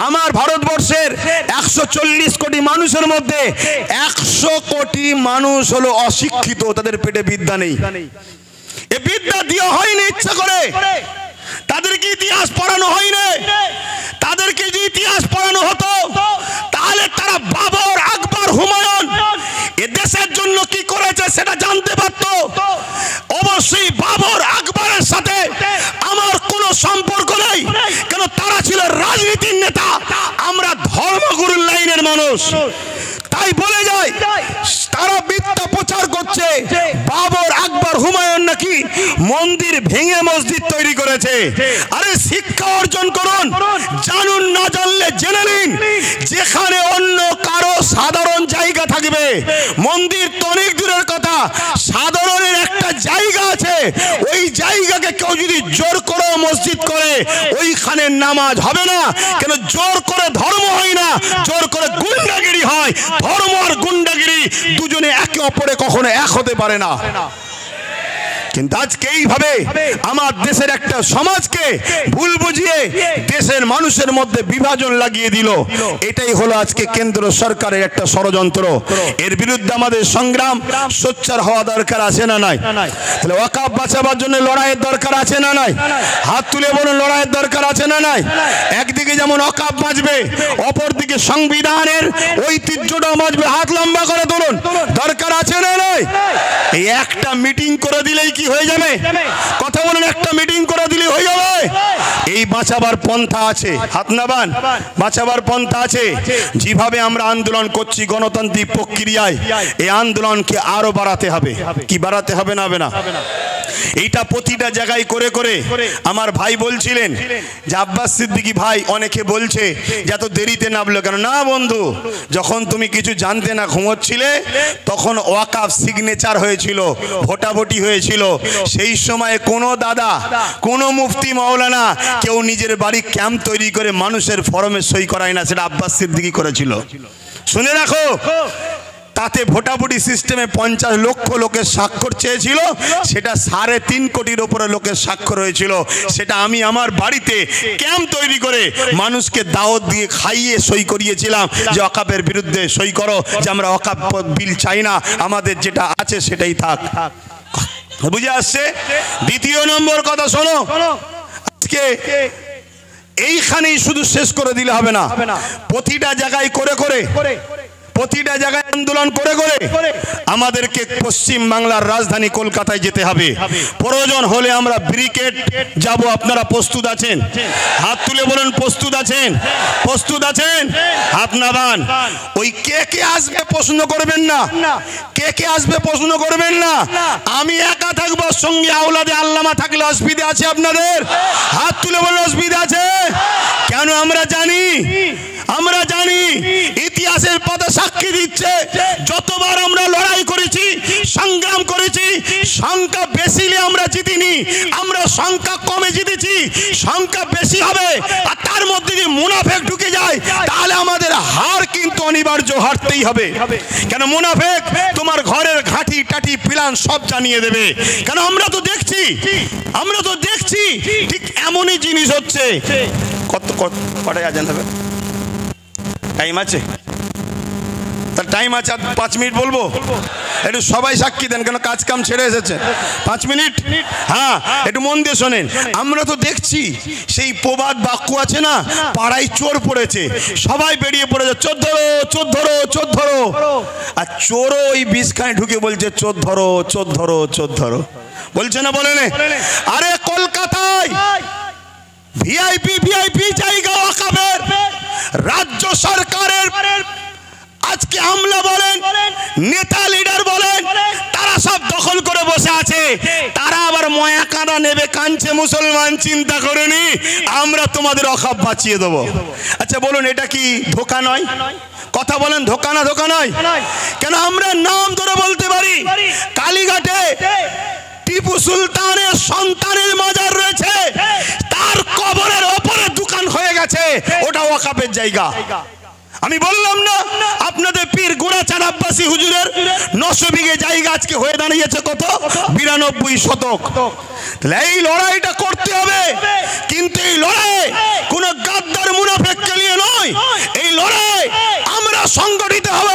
আমার ভারতবর্ষের 140 কোটি মানুষের মধ্যে 100 কোটি মানুষ হলো অশিক্ষিত, তাদের পেটে বিদ্যা নেই। এ বিদ্যা দেওয়া হয়নি ইচ্ছা করে, তাদেরকে ইতিহাস পড়ানো হয়নি। তাদেরকে যে ইতিহাস পড়ানো হতো তাহলে তারা বাবর, আকবর, হুমায়ুন এ দেশের জন্য কি করেছে সেটা জানতে পারত। অবশ্যই বাবর, আকবরের সাথে আমার কোনো সম্পর্ক নেই, কেন তারা ছিল রাজনীতির নেতা, আমরা ধর্মগুরুর লাইনের মানুষ। তাই বলে যায় তারা মিথ্যা প্রচার করছে বাবর, আকবর, হুমায়ুন নাকি মন্দির ভেঙে মসজিদ তৈরি করেছে। আরে শিক্ষা অর্জন করুন, জানুন, না জানলে জেনে নিন। যেখানে অন্য কারো সাধারণ জায়গা থাকবে, মন্দির তো অনেক দূরের কথা, সাধারণের একটা জায়গা আছে, ওই জায়গাকে কেউ যদি জোর করে মসজিদ করে ওইখানে নামাজ হবে না। কেন জোর করে ধর্ম হয় না, জোর করে গুন্ডাগিরি হয়। ধর্ম আর গুন্ডাগিরি দুজনে একে অপরে কখনো এক হতে পারে না। কিন্তু আজকে এইভাবে আমার দেশের একটা সমাজকে ভুল বুঝিয়ে দেশের মানুষের মধ্যে বিভাজন লাগিয়ে দিল। এটাই হলো আজকে কেন্দ্র সরকারের একটা ষড়যন্ত্র। এর বিরুদ্ধে আমাদের সংগ্রাম সোচ্চার হওয়া দরকার আছে না নাই? তাহলে ওয়াকফ বাঁচাবার জন্য লড়াইয়ের দরকার আছে না নাই? হাত তুলে বলুন, লড়াইয়ের দরকার আছে না নাই? একদিকে যেমন ওয়াকফ বাঁচবে, অপরদিকে সংবিধানের ঐতিহ্যটা বাঁচবে। হাত লম্বা করে তুলুন, দরকার আছে না নাই? এই একটা মিটিং করে দিলেই কি হয়ে যাবে? কথা বলেন, একটা মিটিং করে দিলে হয়ে যাবে? এই বাঁচাবার পন্থা আছে, হাত নাবান, বাঁচাবার পন্থা আছে। যেভাবে আমরা আন্দোলন করছি গণতান্ত্রিক প্রক্রিয়ায়, এই আন্দোলনকে আরো বাড়াতে হবে। কি বাড়াতে হবে না? হবে না? এইটা প্রতিটা জায়গায় করে করে আমার ভাই বলছিলেন যে আব্বাস সিদ্দিকী ভাই, অনেকে বলছে যে এত দেরিতে নামলো কেন? না বন্ধু, যখন তুমি কিছু জানতে না ঘুমোচ্ছিলে তখন ওয়াকফ সিগনেচার হয়েছিল, ভোটাভুটি হয়েছিল। সেই সময় কোনো দাদা, কোনো মুফতি, মাওলানা কেউ নিজের বাড়ি ক্যাম্প তৈরি করে মানুষের ফরমে সই করায় না, সেটা আব্বাস সিদ্দিকী করেছিল। শুনে রাখো, তাতে ভোটাভুটি সিস্টেমে 50 লক্ষ লোকের স্বাক্ষর চেয়েছিল, সেটা 3.5 কোটির উপরে লোকের স্বাক্ষর হয়েছিল। সেটা আমি আমার বাড়িতে ক্যাম্প তৈরি করে মানুষকে দাওয়াত দিয়ে খাইয়ে সই করিয়েছিলাম যে ওয়াকফের বিরুদ্ধে সই করো, যে আমরা ওয়াকফ বিল চাই না, আমাদের যেটা আছে সেটাই থাক। বুঝে আসছে? দ্বিতীয় নম্বর কথা শোনো, আজকে এইখানেই শুধু শেষ করে দিলে হবে না, প্রতিটা জায়গায় করে করে, প্রতিটা জায়গায় আন্দোলন করে করে আমাদেরকে পশ্চিম বাংলার রাজধানী কলকাতায় যেতে হবে। প্রয়োজন হলে আমরা ব্রিগেড যাব। আপনারা প্রস্তুত আছেন? হাত তুলে বলেন, প্রস্তুত আছেন? প্রস্তুত আছেন? হাত নামান। ওই কে কে আসবে প্রশ্ন করবেন না, কে কে আসবে প্রশ্ন করবেন না। আমি একা থাকবো, সঙ্গে আওলাদে আল্লামা থাকলে অসুবিধা আছে আপনাদের? হাত তুলে বলেন, অসুবিধা আছে? কেন? আমরা জানি, আমরা জানি, ইতিহাসের পাতা সাক্ষী দিচ্ছে, যতবার আমরা লড়াই করেছি, সংগ্রাম করেছি, সংখ্যা বেশি হলে আমরা জিতিনি, আমরা সংখ্যা কমে জিতেছি। সংখ্যা বেশি হবে আর তার মধ্যে যদি মুনাফেক ঢুকে যায় তাহলে আমাদের হার কিন্তু অনিবার্য, হারতেই হবে। কেন? মুনাফেক তোমার ঘরের ঘাঁটি টাটি প্ল্যান সব জানিয়ে দেবে। কেন? আমরা তো দেখছি, আমরা তো দেখছি ঠিক এমনই জিনিস হচ্ছে। কটায় আজান হবে? টাইম আছে? তার টাইম আছে, 5 মিনিট বলবো, একটু সবাই সাক্ষী দেন, কেন কাজ কাম ছেড়ে এসেছে। 5 মিনিট, হ্যাঁ, একটু মন দিয়ে শোনেন। আমরা তো দেখছি সেই প্রবাদ বাক্য আছে না, পাড়ায় চোর পড়েছে, সবাই বেরিয়ে পড়েছে, চোর ধরো, চোর ধরো, চোর ধরো। আর চোরও ওই বিষখানে ঢুকে বলছে চোর ধরো, চোর ধরো, চোর ধরো, বলছে না? বলে নে। আরে কলকাতায় ভিআইপি জায়গা ওয়াকাফের রাজ্য সরকারের আজকে আমলা বলেন, নেতা লিডার বলেন, তারা সব দখল করে বসে আছে। তারা আবার ময়া কাঁদা নেবে, কাঁদছে মুসলমান, চিন্তা করেনি আমরা তোমাদের ওয়াকাফ বাঁচিয়ে দেবো। আচ্ছা বলুন, এটা কি ধোঁকা নয়? কথা বলেন, ধোঁকা না? ধোঁকা নয় কেন? আমরা নাম ধরে বলতে পারি, কালীঘাটে টিপু সুলতানের সন্তানের মাজার রয়েছে, তার কবরের ওপরে দোকান হয়ে গেছে, ওটা ওয়াকাফের জায়গা। আমি বললাম না আপনাদের পীর গোড়াচাঁদ আব্বাসী হুজুরের 900 বিঘে জায়গা আজকে হয়ে দাঁড়িয়েছে কত? 92 শতক। তাহলে এই লড়াইটা করতে হবে, কিন্তু এই লড়াই কোন গাদ্দার মুনাফিককে নিয়ে নয়। এই লড়াই আমরা সংগঠিত হব,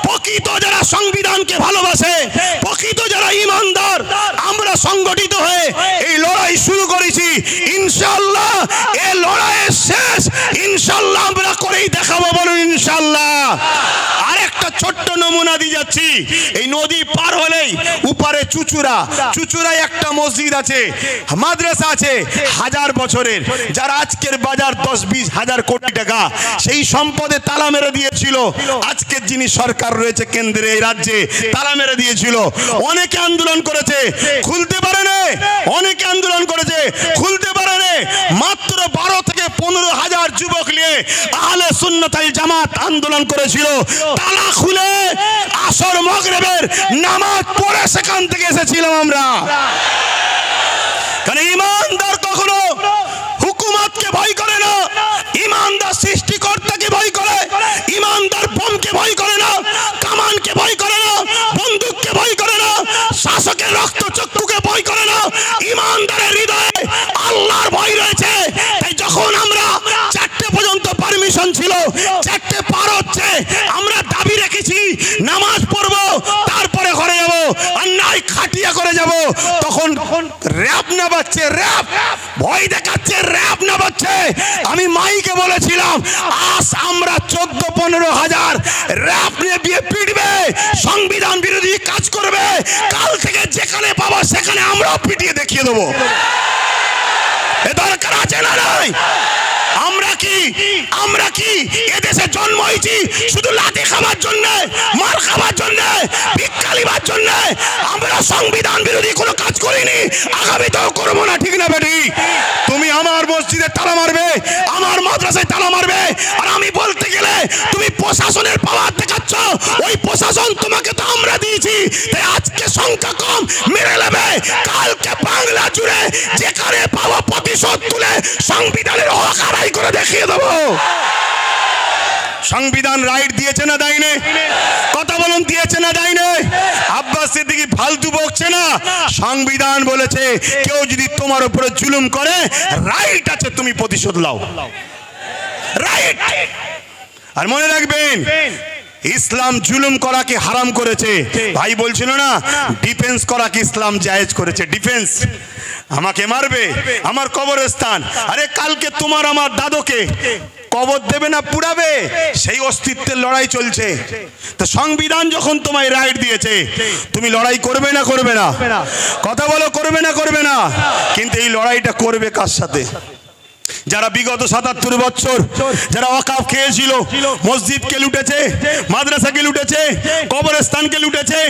প্রকৃত যারা সংবিধানকে ভালোবাসে, প্রকৃত যারা ইমানদার, আমরা সংগঠিত হয়ে এই লড়াই শুরু করেছি। ইনশাআল্লাহ এই লড়াইয়ের শেষ ইনশাআল্লাহ আমরা করেই দেখাবো। বলুন ইনশাআল্লাহ। আরেকটা ছোট্ট নমুনা দিয়ে যাচ্ছি। এই নদী পার হলেই উপরে চুচুড়ায় একটা মসজিদ আছে, মাদ্রাসা আছে, 1000 বছরের, যারা আজকের বাজার 10-20 হাজার কোটি টাকা, সেই সম্পদে তালা মেরে দিয়েছিল আজকের যিনি সরকার রয়েছে কেন্দ্রে, এই রাজ্যে তালা মেরে দিয়েছিল। অনেকে আন্দোলন করেছে, খুলতে পারে না। অনেকে আন্দোলন করেছে, খুলতে পারে না। মাত্র 12 থেকে 15 হাজার যুবক নিয়ে আহলে সুন্নাত ওয়াল জামাত আন্দোলন করেছিল। তালা খুলে আসর মাগরিবের নামাজ পড়ে সেখান থেকে এসেছিলাম আমরা। কারণ ইমানদার কখনো হুকুমতকে ভয় করে না, ইমানদার সৃষ্টিকর্তাকে ভয় করে, ইমানদার বোমকে ভয় করে না, কামানকে ভয় করে না, বন্দুককে ভয় করে না, শাসকের রক্তচক্ষুকে ভয় করে না। ইমানদারের হৃদয়ে আল্লাহর ভয় রয়েছে। তাই যখন আমরা 4টে পর্যন্ত পারমিশন ছিল, 4টে পার হচ্ছে, আমরা দাবি রেখেছি নামাজ পড়বো, তারপরে ঘরে যাবো, আর নাই খাটিয়া করে যাব। তখন র‍্যাব না বাচ্চে, র‍্যাব ভয় দেখাচ্ছে, র‍্যাব না বাচ্চে। আমি মাইকে বলেছিলাম আজ আমরা 14-15 হাজার র‍্যাব নিয়ে দিয়ে পিটবে, সংবিধান বিরোধী কাজ করবে, কাল থেকে যেখানে পাবো সেখানে আমরাও পিটিয়ে দেখিয়ে দেবো। এ দরকার আছে না নাই? আমরা কি এদেশে জন্ম হয়েছি শুধু লাঠি খাবার জন্য, মার খাবার জন্য, ভিক্ষা লিবার জন্য? আমরা সংবিধান বিরোধী কোনো কাজ করিনি, আগামীতেও করবো না। ঠিক না বেটি? তুমি আমার মসজিদে তালা মারবে, আমার মাদ্রাসায় তালা মারবে, আর আমি বলতে গেলে তুমি প্রশাসনের পাওয়ার দেখাচ্ছ। ওই প্রশাসন তোমাকে তো আমরা দিয়েছি, তাই আজকে সংখ্যা কম মেরে নেবে, কালকে বাংলা জুড়ে যেখানে পাবো প্রতিশোধ তুলে সংবিধানের হক আদায় করে দেখিয়ে দেবো। সংবিধান রাইট দিয়েছে না দেয়নি? কথা বলুন, দিয়েছে না দেয়নি? আব্বাস সিদ্দিকী ফালতু বকছে না। সংবিধান বলেছে কেউ যদি তোমার উপরে জুলুম করে, রাইট আছে তুমি প্রতিশোধ নাও, রাইট। আর মনে রাখবেন, ইসলাম জুলুম করাকে হারাম করেছে। ভাই বলছিল না ডিফেন্স করাকে ইসলাম জায়েজ করেছে। ডিফেন্স, আমাকে মারবে, আমার কবরস্থান, আরে কালকে তোমার আমার দাদুকে কবর দেবে না পুড়াবে, সেই অস্তিত্বের লড়াই চলছে। তো সংবিধান যখন তোমায় রাইট দিয়েছে, তুমি লড়াই করবে না? করবে না? কথা বলো, করবে না? করবে না? কিন্তু এই লড়াইটা করবে কার সাথে? যারা বিগত 77 বছর যারা ওয়াকাফ খেয়েছিল, মসজিদকে লুটেছে, মাদ্রাসাকে লুটেছে, কবরস্থানকে লুটেছে,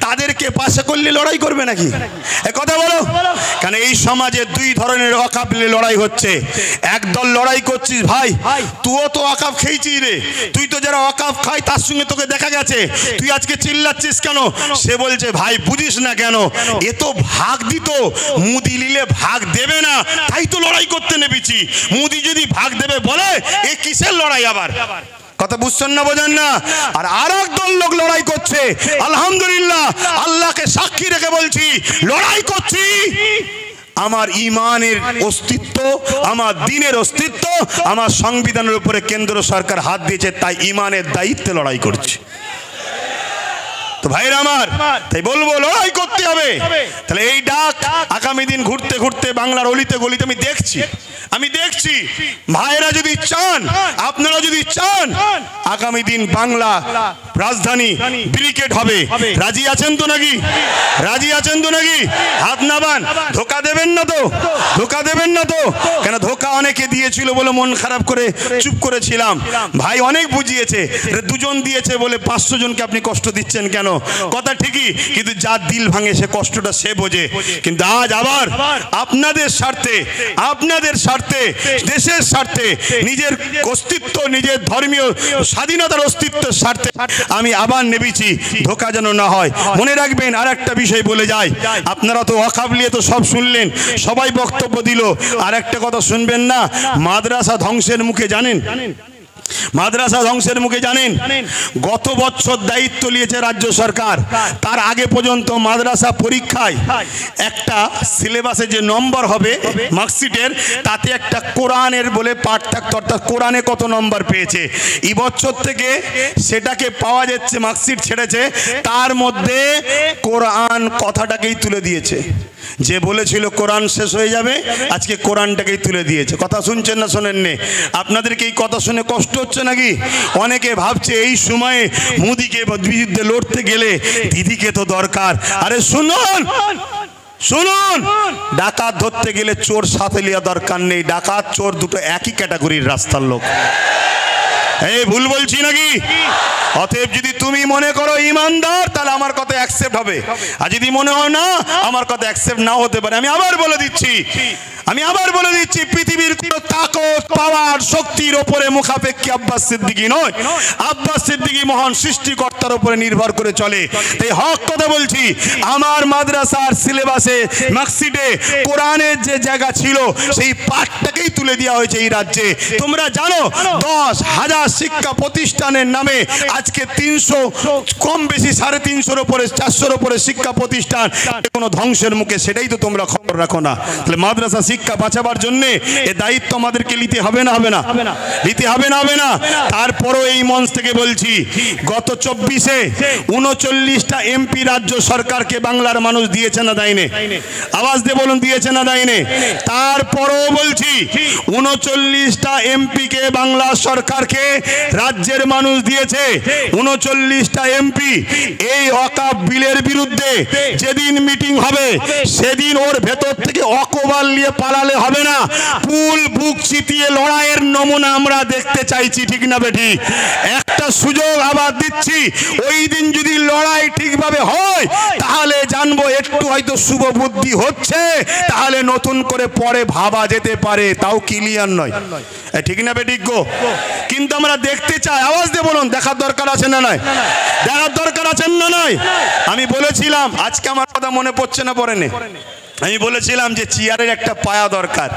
তাদেরকে পাশে করলে লড়াই করবে নাকি? এ কথা বলো। কারণ এই সমাজে দুই ধরনের ওয়াকাফ নিয়ে লড়াই হচ্ছে। একদল লড়াই করছিস, ভাই তুইও তো ওয়াকাফ খেয়েছিস রে, তুই তো যারা ওয়াকাফ খায় তার সঙ্গে তোকে দেখা গেছে, তুই আজকে চিল্লাচ্ছিস কেন? সে বলছে ভাই বুঝিস না কেন, এ তো ভাগ দিত, মুদি নিলে ভাগ দেবে না, তাই তো লড়াই করতে নেমেছি। মোদি যদি ভাগ দেবে বলে, এ কিসের লড়াই? আবার কথা বুঝছেন না, বোঝেন না? আর আরেক দল লোক লড়াই করছে। আলহামদুলিল্লাহ, আল্লাহকে সাক্ষী রেখে বলছি, লড়াই করছি আমার ইমানের অস্তিত্ব, আমার দ্বীনের অস্তিত্ব, আমার সংবিধানের উপরে কেন্দ্র সরকার হাত দিয়েছে, তাই ইমানের দায়িত্বে লড়াই করছি। তো ভাইরা আমার, তাই বলবো লড়াই করতে হবে। তাহলে এই ডাক আগামী দিন ঘুরতে ঘুরতে বাংলার অলিতে গলিতে আমি দেখছি। আমি দেখছি ভাইরা যদি চান, আপনারা যদি চান আগামী দিন বাংলা রাজধানী ব্রিগেড হবে, রাজি আছেন তো নাকি? রাজি আছেন তো নাকি? হাত নামান। ধোকা দেবেন না তো? ধোকা দেবেন না তো? কেন ধোকা অনেকে দিয়েছিল বলে মন খারাপ করে চুপ করেছিলাম। ভাই অনেক বুঝিয়েছে, দুজন দিয়েছে বলে 500 জনকে আপনি কষ্ট দিচ্ছেন কেন? কথা ঠিকই, কিন্তু যার দিল ভাঙে সে কষ্টটা সে বোঝে। কিন্তু আজ আবার আপনাদের স্বার্থে, আপনাদের স্বার্থে, দেশের স্বার্থে, নিজের অস্তিত্ব, নিজের ধর্মীয় স্বাধীনতার অস্তিত্বের স্বার্থে আমি আবার নেমেছি, ধোকা যেন না হয়। মনে রাখবেন আর একটা বিষয় বলে যায়, আপনারা তো ওয়াকাবলিয়ে তো সব শুনলেন, সবাই বক্তব্য দিল, আর একটা কথা শুনবেন না? মাদ্রাসা ধ্বংসের মুখে, জানেন মাদ্রাসা ধ্বংসের মুখে জানেন? গত বছর দায়িত্ব নিয়েছে রাজ্য সরকার, তার আগে পর্যন্ত মাদ্রাসা পরীক্ষায় একটা সিলেবাসে যে নম্বর হবে মার্কশিটের, তাতে একটা কোরআনের বলে পাঠ থাকতো, অর্থাৎ কোরআনে কত নম্বর পেয়েছে। এই বছর থেকে সেটাকে পাওয়া যাচ্ছে, মার্কশিট ছেড়েছে, তার মধ্যে কোরআন কথাটাকেই তুলে দিয়েছে। যে বলেছিল কোরআন শেষ হয়ে যাবে, আজকে কোরআনটাকেই তুলে দিয়েছে। কথা শুনছেন না শোনেননি? আপনাদেরকে এই কথা শুনে কষ্ট হচ্ছে নাকি? অনেকে ভাবছে এই সময়ে মোদিকে বিরুদ্ধে লড়তে গেলে দিদিকে তো দরকার। আরে শুনুন শুনুন, ডাকাত ধরতে গেলে চোর সাথে লিয়া দরকার নেই। ডাকাত চোর দুটো একই ক্যাটাগরির রাস্তার লোক। এই ভুল বলছি নাকি? অতএব যদি তুমি মনে করো ইমানদার, তাহলে আমার কথা অ্যাকসেপ্ট হবে, আর যদি মনে হয় না, আমার কথা অ্যাকসেপ্ট নাও হতে পারে। আমি আবার বলে দিচ্ছি, পৃথিবীর কোনো তাকত, পাওয়ার, শক্তির ওপরে মুখাপেক্ষী আব্বাস সিদ্দিকী নয়। আব্বাস সিদ্দিকী মহান সৃষ্টিকর্তার উপরে নির্ভর করে চলে। তাই হক কথা বলছি, আমার মাদ্রাসার সিলেবাসে মার্কশিটে কোরআনের যে জায়গা ছিল সেই পাঠটাকেই তুলে দেওয়া হয়েছে এই রাজ্যে। তোমরা জানো 10,000 শিক্ষা প্রতিষ্ঠানের নামে আজকে 300 কম বেশি 350 উপরে 400 উপরে শিক্ষা প্রতিষ্ঠান কোনো ধ্বংসের মুখে, সেটাই তো তোমরা খবর রাখো না। তাহলে মাদ্রাসা শিক্ষা বাঁচাবার জন্য এই দায়িত্ব আমাদেরকে নিতে হবে না? হবে না? নিতে হবে না? হবে না? তারপরও এই মঞ্চ থেকে বলছি, গত 24-এ 39টা এমপি রাজ্য সরকারকে বাংলার মানুষ দিয়েছে না দেয়নি? আওয়াজ দিয়ে বলুন, দিয়েছে না দেয়নি? তারপরও বলছি 39টা এমপিকে বাংলা সরকারকে রাজ্যের মানুষ দিয়েছে। 39টা এমপি এই ওয়াকফ বিলের বিরুদ্ধে যেদিন মিটিং হবে সেদিন ওর ভেতর থেকে অকবাল নিয়ে পালালে হবে না, পুল বুক চিতিয়ে লড়াইয়ের নমুনা আমরা দেখতে চাইছি। ঠিক না বেঠি? একটা সুযোগ আবার দিচ্ছি, ওই দিন যদি লড়াই ঠিকভাবে হয় তাহলে জানবো একটু হয়তো শুভ বুদ্ধি হচ্ছে, তাহলে নতুন করে পরে ভাবা যেতে পারে, তাও ক্লিয়ার নয়। ঠিক না বেঠিক গো? কিন্তু আমরা দেখতে চাই। আওয়াজ দিয়ে বলুন, দেখার দরকার আছে না নয়? দেখার দরকার আছে না নয়? আমি বলেছিলাম, আজকে আমার কথা মনে পড়ছে না, পড়েনি? আমি বলেছিলাম যে চেয়ারের একটা পায়া দরকার,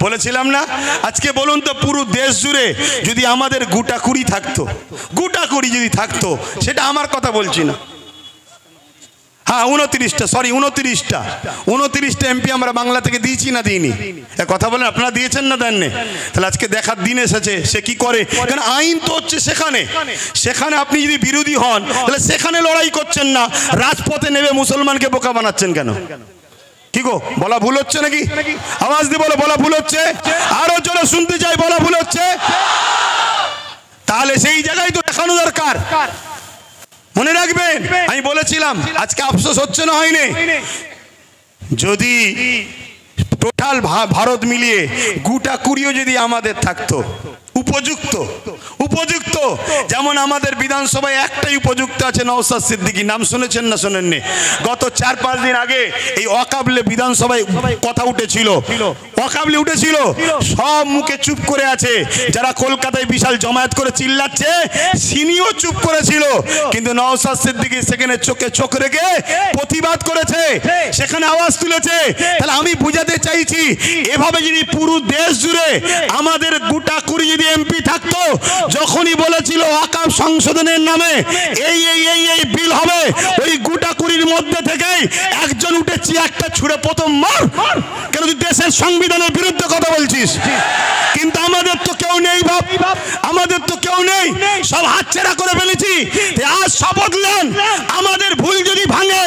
বলেছিলাম না? আজকে বলুন তো, পুরো দেশ জুড়ে যদি আমাদের গোটাকুড়ি থাকতো, গোটাকুড়ি যদি থাকতো, সেটা আমার কথা বলছি না, হ্যাঁ 29টা এমপি আমরা বাংলা থেকে দিয়েছি না দিইনি? কথা বলেন, আপনারা দিয়েছেন না দেননি? তাহলে আজকে দেখার দিন এসেছে সে কি করে। কারণ আইন তো হচ্ছে সেখানে, সেখানে আপনি যদি বিরোধী হন তাহলে সেখানে লড়াই করছেন না, রাজপথে নেমে মুসলমানকে বোকা বানাচ্ছেন কেন? কি গো, বলা ভুল হচ্ছে নাকি? আওয়াজ দিয়ে বলো, বলা ভুল হচ্ছে? আরো জোরে শুনতে চাই, বলা ভুল হচ্ছে? তাহলে সেই জায়গায় তো দেখানো দরকার। মনে রাখবেন, আমি বলেছিলাম, আজকে আফসোস হচ্ছে না হয়নি? যদি টোটাল ভারত মিলিয়ে গোটাকুড়িও যদি আমাদের থাকতো উপযুক্ত, উপযুক্ত যেমন আমাদের বিধানসভায় একটাই উপযুক্ত আছে, নওশাদ সিদ্দিকী, নাম শুনেছেন না শোনেননি? গত 4-5 দিন আগে এই ওয়াকফে বিধানসভায় কথা উঠেছিল, ওয়াকফে উঠেছিল, সব মুখে চুপ করে আছে। যারা কলকাতায় বিশাল জমায়েত করে চিল্লাচ্ছে সিনিও চুপ করেছিল, কিন্তু নওশাদ সিদ্দিকী সেখানে চোখে চোখ রেখে প্রতিবাদ করেছে, সেখানে আওয়াজ তুলেছে। তাহলে আমি বুঝাতে চাইছি, এভাবে যদি পুরো দেশ জুড়ে আমাদের গোটাকুড়ি যদি এমপি থাকতো, যখনই বলেছিল ওয়াকফ সংশোধনের নামে এই এই এই এই বিল হবে, ওই গোটাকুড়ির মধ্যে থেকেই একজন উঠে চেয়ারটা ছুঁড়ে প্রথম মার, কেন তুই দেশের সংবিধানের বিরুদ্ধে কথা বলছিস। কিন্তু আমাদের তো কেউ নেই বাপ, আমাদের তো কেউ নেই, সব হাতছাড়া করে ফেলেছি। আজ শপথ নেন, আমাদের ভুল যদি ভাঙে,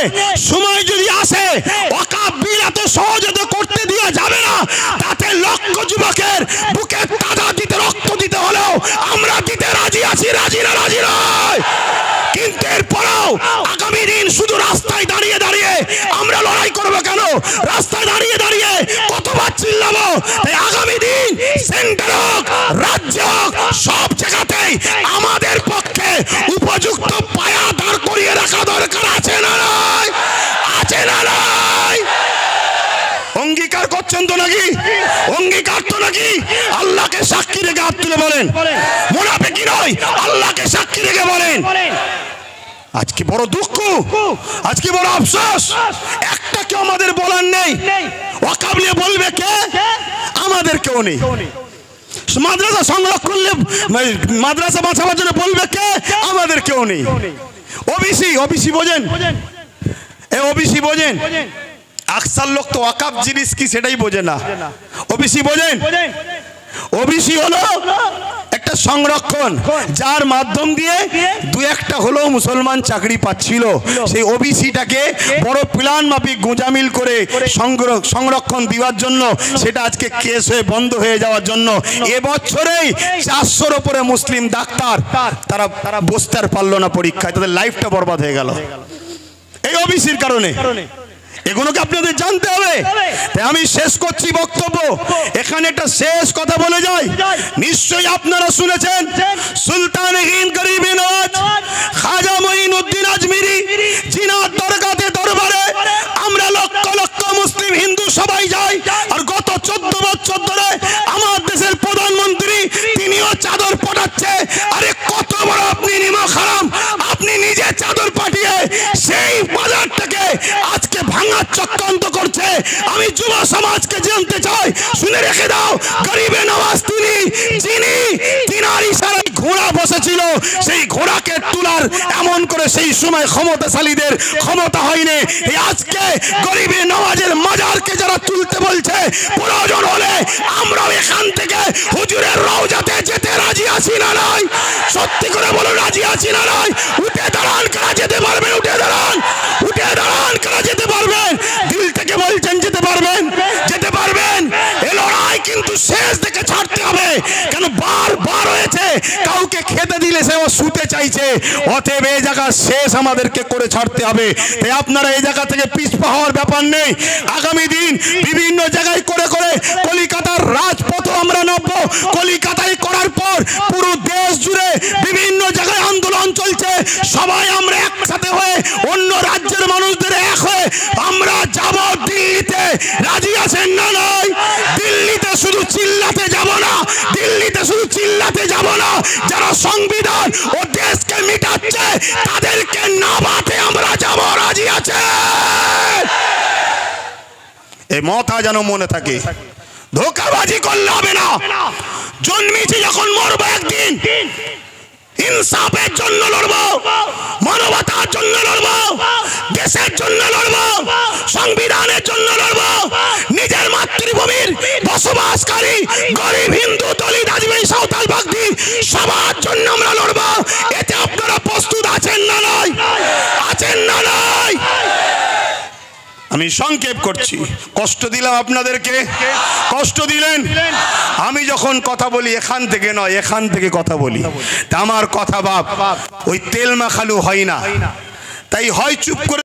সময় যদি আসে, ওয়াকফ বিল এত সহজে তো করতে দেওয়া যাবে না, তাতে লক্ষ যুবকের আমাদের বুকে তাজা দিতে রক্ত দিতে হলেও আমরা দিতে রাজি আছি, রাজি না রাজি নয়। কিন্তু এরপরেও আগামী দিন শুধু রাস্তায় দাঁড়িয়ে দাঁড়িয়ে আমরা লড়াই করবো কেন? রাস্তায় দাঁড়িয়ে দাঁড়িয়ে কতবার চিল্লাবো? তাই আগামী দিন সেন্টার হোক, রাজ্য হোক, সব জায়গাতেই আমাদের পক্ষে উপযুক্ত পায়া দাঁড় করিয়ে রাখা দরকার আছে না নয়? আছে না নয়? অঙ্গীকার করছেন তো নাকি? অঙ্গীকার তো নাকি? আল্লাহকে সাক্ষী রেখে হাত তুলে বলেন, মুনাফিকি নয়, আল্লাহকে সাক্ষী রেখে বলেন। আজকে বড় দুঃখ, আজকে বড় আফসোস, একটা কেউ আমাদের বলার নেই। ওয়াকাব নিয়ে বলবে কে? আমাদের কেউ নেই। মাদ্রাসা সংরক্ষণ, মাদ্রাসা বাঁচাবার জন্য বলবে কে? আমাদের কেউ নেই। ওবিসি, ওবিসি বোঝেন? এই ওবিসি বোঝেন? আকসার লোক তো ওয়াকাব জিনিস কি সেটাই বোঝে না। ওবিসি বোঝেন? ওবিসি হলো একটা সংরক্ষণ, যার মাধ্যম দিয়ে দু একটা হলেও মুসলমান চাকরি পাচ্ছিল। সেই ওবিসিটাকে বড় প্ল্যান মাফিক গোঁজামিল করে সংরক্ষণ দেওয়ার জন্য সেটা আজকে কেস হয়ে বন্ধ হয়ে যাওয়ার জন্য এবছরেই 400-র উপরে মুসলিম ডাক্তার তারা বসতে আর পারলো না পরীক্ষায়, তাদের লাইফটা বরবাদ হয়ে গেল এই ওবিসির কারণে। এগুলোকে আপনাদের জানতে হবে। তাই আমি শেষ করছি বক্তব্য, এখানে একটা শেষ কথা বলে যাই। নিশ্চয়ই আপনারা শুনেছেন সুলতান হিন্দ গরিবে নওয়াজ খাজা মঈনুদ্দিন আজমিরি জিনার দরগাতে দরবারে আমরা লক্ষ লক্ষ মুসলিম হিন্দু সবাই যাই। আর গত 14 বছর ধরে আমার দেশের প্রধানমন্ত্রী তিনিও চাদর পাঠাচ্ছে। আরে কত বড় আপনি নিমক হারাম, আপনি নিজে চাদর পাঠিয়ে সেই বাজারটাকে আজকে ভাঙার চক্রান্ত করছে। আমি যুব সমাজকে জানতে চাই, শুনে রেখে দাও, গরিবে নওয়াজ তিনি যিনি তিনার ইশারায় ঘোড়া বসেছিল, সেই ঘোড়াকে তোলার এমন করে সেই সময় ক্ষমতাশালীদের ক্ষমতা হয়নি। এই আজকে গরিবে নওয়াজের মাজারকে যারা তুলতে বলছে, প্রয়োজন হলে আমরাও এখান থেকে হুজুরের রওজাতে যেতে রাজি আছি না নয়? সত্যি করে বলো, রাজি আছি না নয়? উঠে দাঁড়ান, কারা যেতে পারবেন? উঠে দাঁড়ান, উঠে দাঁড়ান, কারা যেতে পারবেন? দিল থেকে বলছেন যেতে পারবেন? যেতে পারবেন? এই লড়াই কিন্তু শেষ থেকে ছাড়তে হবে। কেন বারবার হয়েছে, কাউকে খেতে দিলে সে ও শুতে চাইছে। অতএব এই জায়গা শেষ আমাদেরকে করে ছাড়তে হবে। তাই আপনারা এই জায়গা থেকে পিছপা হওয়ার ব্যাপার নেই। আগামী দিন বিভিন্ন জায়গায় করে করে কলিকাতার রাজপথ আমরা নামবো। কলিকাতায় করার পর পুরো দেশ জুড়ে বিভিন্ন জায়গায় আন্দোলন চলছে। সবাই আমরা একসাথে হয়ে অন্য রাজ্যের মানুষদের এক হয়ে আমরা যাব দিল্লিতে। রাজি আছেন না নয়? দিল্লিতে শুধু চিল্লাতে যাব না, দিল্লিতে শুধু চিল্লাতে যাব না, যারা সংবিধান ও দেশকে মিটাচ্ছে তাদেরকে নামাতে আমরা যাব। রাজি আছে? এই মতা যেন মনে থাকে, ধোঁকাবাজি করলে হবে না। জন্মেছি যখন মরবো একদিন, ইনসাফের জন্য লড়বো, মানবতার জন্য লড়বো, দেশের জন্য লড়বো, সংবিধানের জন্য লড়বো, নিজের মাতৃভূমির বসবাসকারী গরিব হিন্দু, দলিত, আদিবাসী, সাঁওতাল, বাগদি সবার জন্য আমরা লড়বো। এতে আপনারা প্রস্তুত আছেন না নয়? আছেন না নয়? আমি সংক্ষেপ করছি, কষ্ট দিলাম আপনাদেরকে, কষ্ট দিলেন। আমি যখন কথা বলি এখান থেকে নয়, এখান থেকে কথা বলি। তা আমার কথা বাপ ওই তেল মাখালু হয় না। তাই হয় চুপ করে